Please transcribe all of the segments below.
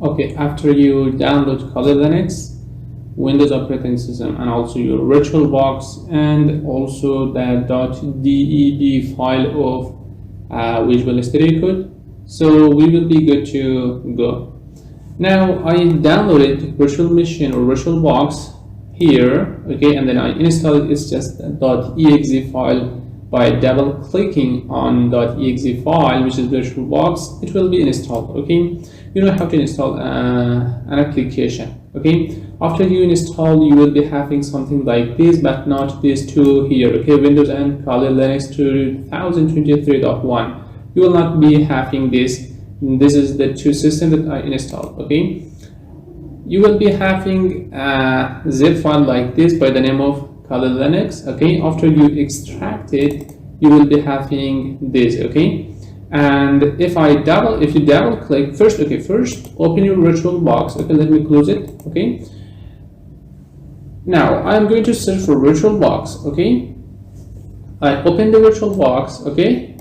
Okay, after you download Kali Linux, Windows operating system, and also your VirtualBox, and also the .deb file of Visual Studio Code, so we will be good to go. Now I downloaded virtual machine or VirtualBox here, okay, and then I installed it. It's just a .exe file. By double clicking on .exe file, which is VirtualBox, it will be installed. Okay, you know how to install an application. Okay, after you install, you will be having something like this, but not these two here. Okay, Windows and Kali Linux 2023.1. You will not be having this. This is the two systems that I installed. Okay, you will be having a zip file like this by the name of Kali Linux. Okay, after you extract it, you will be having this. Okay, and if you double click first, okay, first open your VirtualBox. Okay, let me close it. Okay, now I'm going to search for VirtualBox. Okay, I open the VirtualBox. Okay,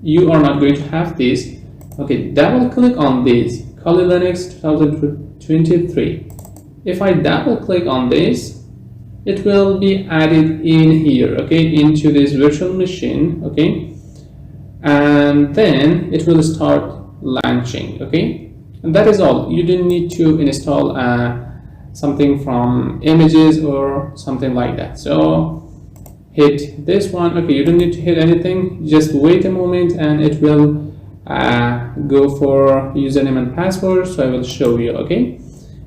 you are not going to have this. Okay, double click on this Kali Linux 2023. If I double click on this, it will be added in here, okay, into this virtual machine. Okay, and then it will start launching. Okay, and that is all. You don't need to install something from images or something like that. So hit this one. Okay, you don't need to hit anything, just wait a moment and it will go for username and password. So I will show you. Okay,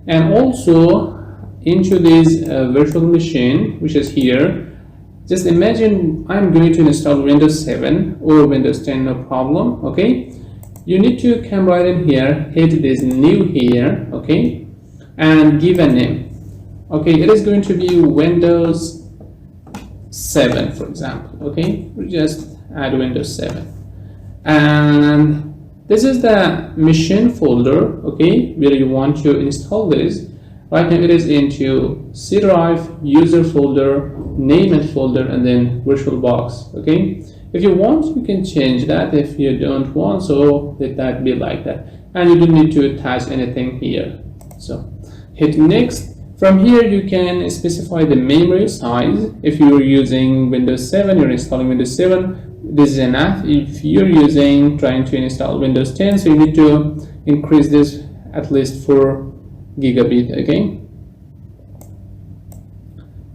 and also into this virtual machine, which is here, just imagine I'm going to install Windows 7 or Windows 10, no problem. Okay, you need to come right in here, hit this new here, okay, and give a name. Okay, it is going to be Windows 7, for example. Okay, we just add Windows 7, and this is the machine folder, okay, where you want to install this. Right now it is into C drive, user folder, name and folder, and then VirtualBox. Okay, if you want, you can change that. If you don't want, so let that be like that, and you don't need to attach anything here. So hit next. From here you can specify the memory size. If you're using Windows 7, you're installing Windows 7, this is enough. If you're trying to install Windows 10, so you need to increase this at least 4 gigabit. Okay,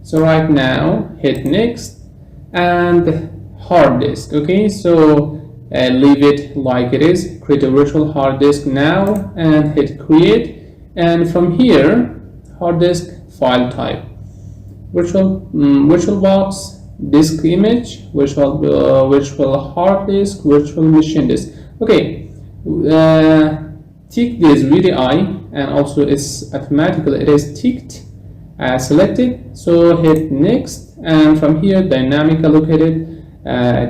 so right now hit next, and hard disk. Okay, so leave it like it is, create a virtual hard disk now and hit create, and from here hard disk file type, VirtualBox disk image, virtual hard disk, virtual machine disk. Okay, tick this VDI, and also it's automatically it is ticked, selected. So hit next, and from here dynamic allocated,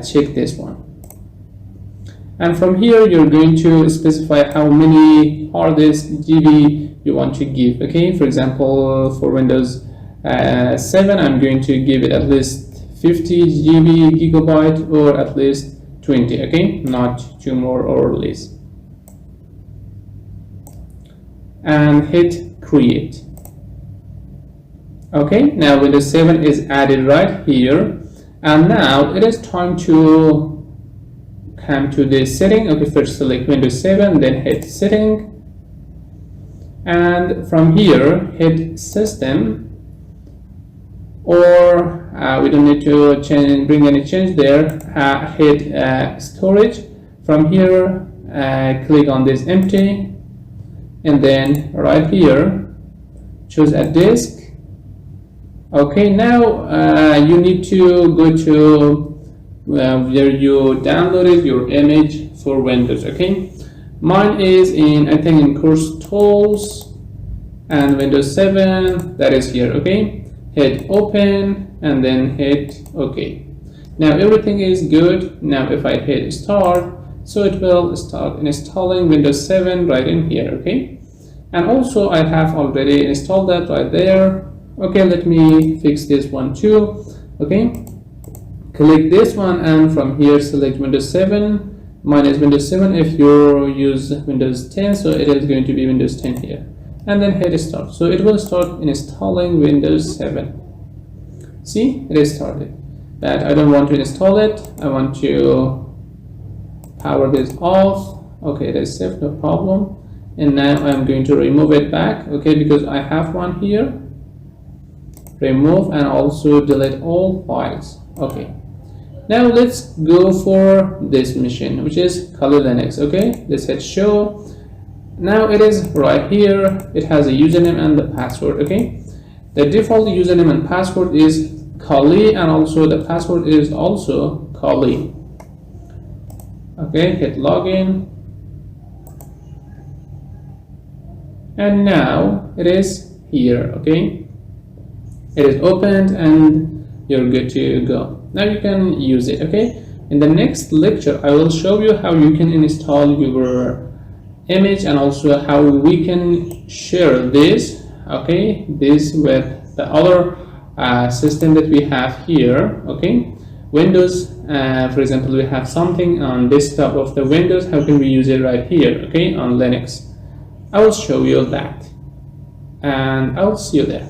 check this one, and from here you're going to specify how many hard disk GB you want to give. Okay, for example, for Windows 7, I'm going to give it at least 50 GB gigabyte, or at least 20. Okay, not 2 more or less, and hit create. Okay, now Windows 7 is added right here, and now it is time to come to the setting. Okay, first select Windows 7, then hit setting, and from here hit system, or we don't need to bring any change there. Hit storage. From here click on this empty, and then right here choose a disk. Okay, now you need to go to where you downloaded your image for Windows. Okay, mine is in, I think, in course tools and Windows 7, that is here. Okay, hit open and then hit OK. Now everything is good. Now if I hit start, so it will start installing Windows 7 right in here. Okay, and also I have already installed that right there. Okay, let me fix this one too. Okay, click this one, and from here select Windows 7. Mine is Windows 7. If you use Windows 10, so it is going to be Windows 10 here. And then hit start. So it will start installing Windows 7. See, it is started. But I don't want to install it. I want to power this off. Okay, it is safe, no problem. And now I'm going to remove it back, okay, because I have one here. Remove and also delete all files. Okay, now let's go for this machine, which is Kali Linux. Okay, let's hit show. Now it is right here. It has a username and the password. Okay, the default username and password is Kali, and also the password is also Kali. Okay, hit login. And now it is here. Okay, it is opened and you're good to go. Now you can use it. Okay, in the next lecture I will show you how you can install your image and also how we can share this, okay, this with the other system that we have here. Okay, Windows, for example, we have something on desktop of the Windows. How can we use it right here? Okay, on Linux. I will show you that, and I will see you there.